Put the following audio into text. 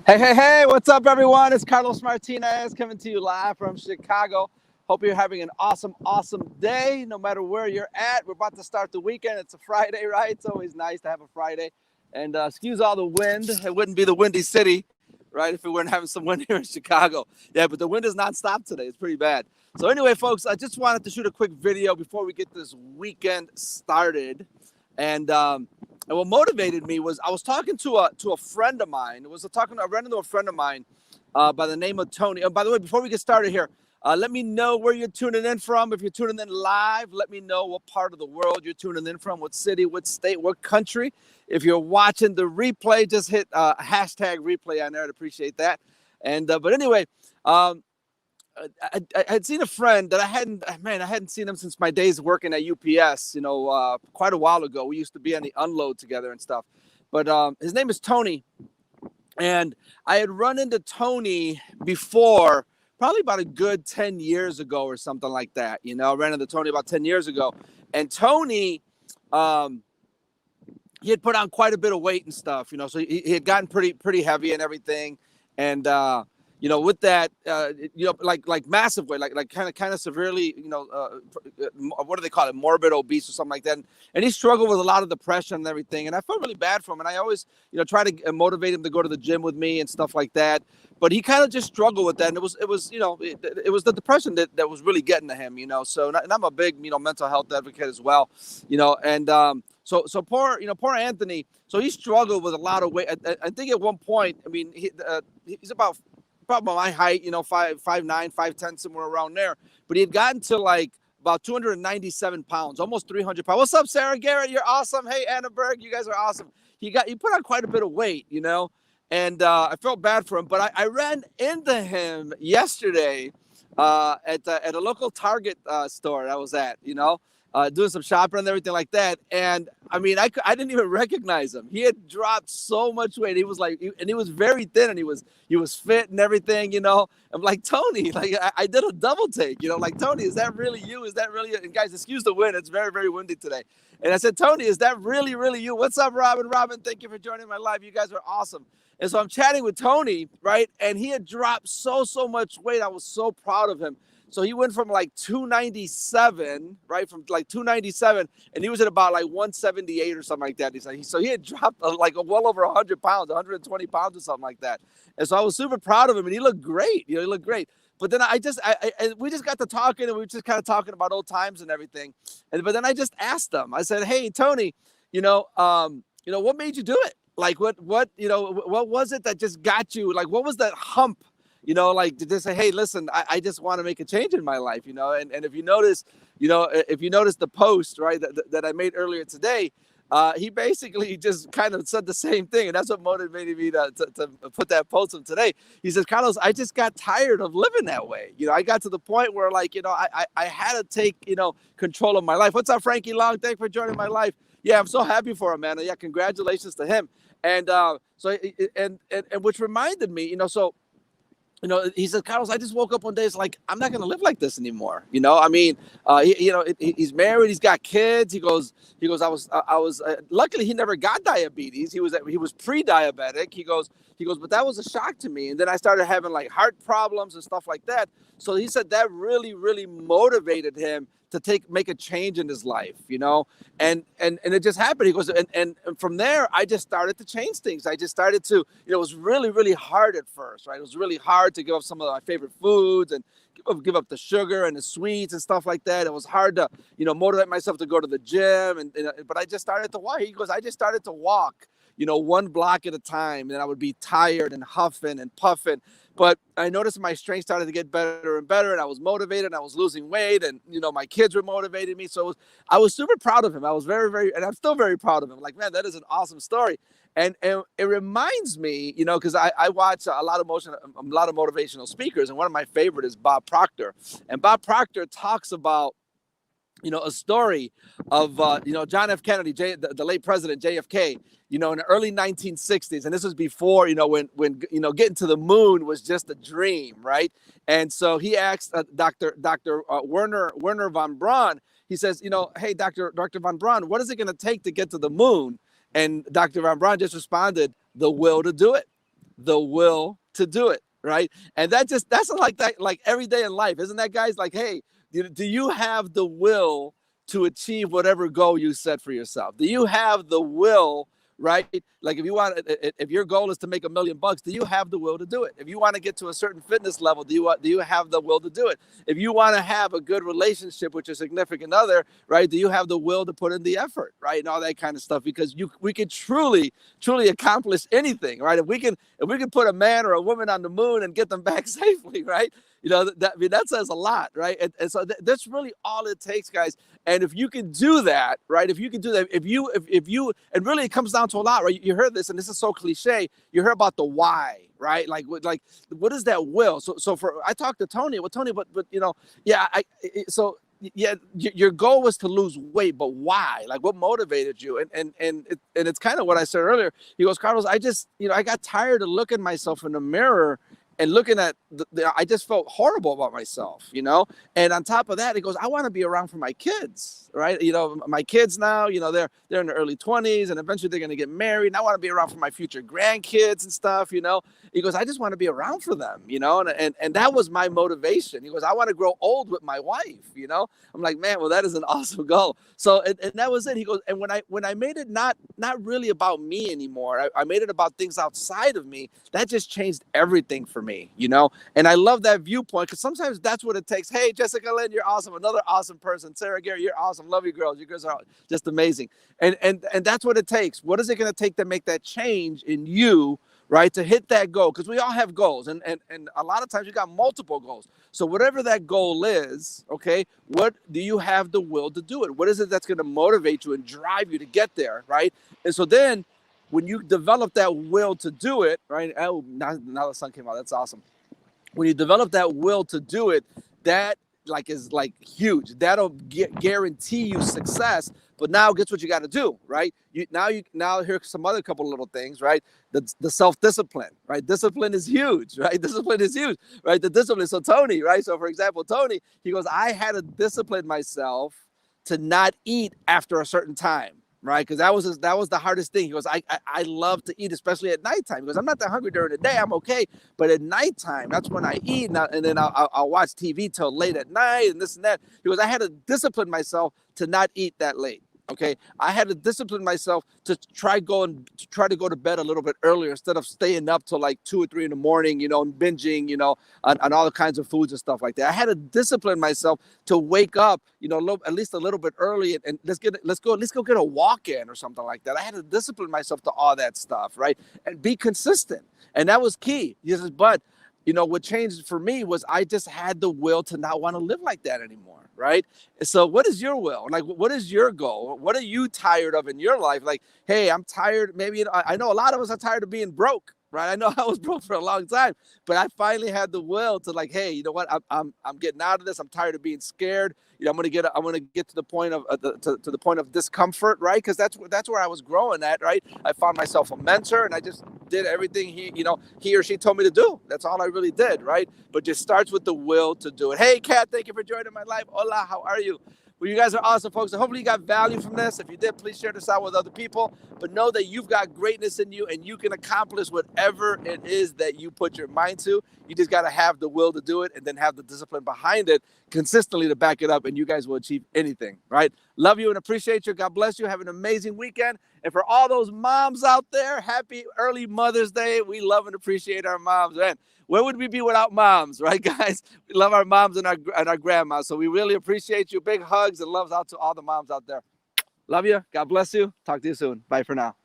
Hey, hey, hey, what's up, everyone? It's Carlos Martinez coming to you live from Chicago. Hope you're having an awesome, awesome day, no matter where you're at. We're about to start the weekend. It's a Friday, right? It's always nice to have a Friday. And excuse all the wind. It wouldn't be the Windy City, right, if we weren't having some wind here in Chicago. Yeah, but the wind is non-stop today. It's pretty bad. So anyway, folks, I just wanted to shoot a quick video before we get this weekend started. And what motivated me was I was talking to a friend of mine. I ran into a friend of mine by the name of Tony. Oh, by the way, before we get started here, let me know where you're tuning in from. If you're tuning in live, let me know what part of the world you're tuning in from, what city, what state, what country. If you're watching the replay, just hit hashtag replay on there. I'd appreciate that. And but anyway, I had seen a friend that I hadn't seen him since my days working at UPS, quite a while ago. We used to be on the unload together and stuff. But his name is Tony. And I had run into Tony before, probably about a good 10 years ago or something like that. I ran into Tony about 10 years ago. And Tony, he had put on quite a bit of weight and stuff, so he had gotten pretty heavy and everything. And, with that, like massive weight, like kind of severely, what do they call it? Morbid obese or something like that. And he struggled with a lot of depression and everything. And I felt really bad for him. And I always, try to motivate him to go to the gym with me and stuff like that. But he kind of just struggled with that. And it was the depression that was really getting to him, So, and I'm a big, mental health advocate as well, So poor Anthony. So he struggled with a lot of weight. I think at one point, I mean, he's about my height, 5'9", 5'10", somewhere around there. But he had gotten to like about 297 pounds, almost 300 pounds. What's up, Sarah Garrett? You're awesome. Hey, Anna Berg, you guys are awesome. He put on quite a bit of weight, and I felt bad for him. But I ran into him yesterday at a local Target store I was at, doing some shopping and everything like that. And I mean, I didn't even recognize him. He had dropped so much weight. He was and he was very thin, and he was fit and everything, I'm like, Tony, like I did a double take, like, Tony, is that really you? Is that really you? And guys, excuse the wind. It's very, very windy today. And I said, Tony, is that really, really you? What's up, Robin? Robin, thank you for joining my live. You guys are awesome. And so I'm chatting with Tony, right? And he had dropped so much weight. I was so proud of him. So he went from like 297, right? From like 297, and he was at about like 178 or something like that. So he had dropped like well over 100 pounds, 120 pounds or something like that. And so I was super proud of him, and he looked great. He looked great. But then we just got to talking, and we were just kind of talking about old times and everything. But then I just asked him. I said, "Hey, Tony, what made you do it? Like, what was it that just got you? Like, what was that hump?" Like, to just say, hey, listen, I just want to make a change in my life, and if you notice, the post, right, that I made earlier today, he basically just kind of said the same thing. And that's what motivated me to put that post up today. He says, Carlos, I just got tired of living that way. I got to the point where, like, I had to take, control of my life. What's up, Frankie Long? Thanks for joining my life. Yeah, I'm so happy for him, man. Yeah, congratulations to him. And and which reminded me, he said, Carlos, I just woke up one day. It's like, I'm not going to live like this anymore. I mean, he's married. He's got kids. He goes, I was luckily he never got diabetes. He was pre-diabetic. He goes, but that was a shock to me. And then I started having like heart problems and stuff like that. So he said that really, really motivated him to make a change in his life, and it just happened. He goes, and from there, I just started to change things. I just started to, it was really, really hard at first, right? It was really hard to give up some of my favorite foods and give up the sugar and the sweets and stuff like that. It was hard to, motivate myself to go to the gym. But I just started to walk. He goes, I just started to walk, one block at a time. And I would be tired and huffing and puffing. But I noticed my strength started to get better and better, and I was motivated, and I was losing weight, and, my kids were motivating me. So I was super proud of him. I was very, very, and I'm still very proud of him. Like, man, that is an awesome story. And it reminds me, because I watch a lot of motivational speakers, and one of my favorite is Bob Proctor. And Bob Proctor talks about, a story of, John F. Kennedy, the late president, JFK, in the early 1960s. And this was before, when getting to the moon was just a dream, right? And so he asked Dr. Werner von Braun, he says, hey, Dr. von Braun, what is it going to take to get to the moon? And Dr. von Braun just responded, the will to do it. the will to do it, right? And that's like that, like every day in life, isn't that, guys? Like, hey, do you have the will to achieve whatever goal you set for yourself? Do you have the will, right? Like if your goal is to make $1 million, do you have the will to do it? If you want to get to a certain fitness level, do you have the will to do it? If you want to have a good relationship with your significant other, right? Do you have the will to put in the effort, right? And all that kind of stuff, because we can truly accomplish anything, right? If we can put a man or a woman on the moon and get them back safely, right? That says a lot, right? And so that's really all it takes, guys. And if you can do that, right? If you can do that, if you, and really it comes down to a lot, right? You heard this, and this is so cliche. You heard about the why, right? Like what is that will? So I talked to Tony, but your goal was to lose weight, but why? Like, what motivated you? And it's kind of what I said earlier. He goes, Carlos, I got tired of looking myself in the mirror and looking at I just felt horrible about myself, And on top of that, he goes, I want to be around for my kids, right? My kids now, they're in their early 20s, and eventually they're going to get married. And I want to be around for my future grandkids and stuff, He goes, I just want to be around for them, And that was my motivation. He goes, I want to grow old with my wife, I'm like, man, well, that is an awesome goal. So, and that was it. He goes, and when I made it not really about me anymore, I made it about things outside of me, that just changed everything for me, And I love that viewpoint, because sometimes that's what it takes. Hey, Jessica Lynn, you're awesome. Another awesome person. Sarah Gary, you're awesome. Love you, girls. You girls are just amazing. And that's what it takes. What is it going to take to make that change in you, right, to hit that goal? Because we all have goals, and a lot of times you got multiple goals. So whatever that goal is, okay, what do you have the will to do it? What is it that's going to motivate you and drive you to get there, right? And so then when you develop that will to do it, right? Oh, now the sun came out. That's awesome. When you develop that will to do it, that is huge. That'll guarantee you success. But now guess what you got to do, right? Now here's some other couple of little things, right? The self-discipline, right? Discipline is huge, right? Discipline is huge, right? The discipline. So Tony, right? So for example, Tony, he goes, I had to discipline myself to not eat after a certain time. Right, because that was the hardest thing. He goes, I love to eat, especially at nighttime. He goes, I'm not that hungry during the day, I'm okay, but at nighttime, that's when I eat, and then I'll watch TV till late at night and this and that. He goes, I had to discipline myself to not eat that late. Okay, I had to discipline myself to try to go to bed a little bit earlier instead of staying up till like 2 or 3 in the morning, and binging, on all kinds of foods and stuff like that. I had to discipline myself to wake up, at least a little bit early, and let's go get a walk in or something like that. I had to discipline myself to all that stuff, right, and be consistent, and that was key. He says, but what changed for me was I just had the will to not want to live like that anymore, right? So what is your will? Like, what is your goal? What are you tired of in your life? Like, hey, I'm tired. Maybe I know a lot of us are tired of being broke, right? I know I was broke for a long time, but I finally had the will to, like, hey, you know what? I'm getting out of this. I'm tired of being scared. I'm gonna get to the point of to the point of discomfort, right? Because that's where I was growing at, right? I found myself a mentor, and I just did everything he or she told me to do. That's all I really did, right? But just starts with the will to do it. Hey, Kat, thank you for joining my live. Hola, how are you? Well, you guys are awesome, folks. So hopefully you got value from this. If you did, please share this out with other people. But know that you've got greatness in you, and you can accomplish whatever it is that you put your mind to. You just got to have the will to do it, and then have the discipline behind it consistently to back it up, and you guys will achieve anything, right? Love you and appreciate you. God bless you. Have an amazing weekend. And for all those moms out there, happy early Mother's Day. We love and appreciate our moms, man. Where would we be without moms, right, guys? We love our moms and our grandmas. So we really appreciate you. Big hugs and loves out to all the moms out there. Love you. God bless you. Talk to you soon. Bye for now.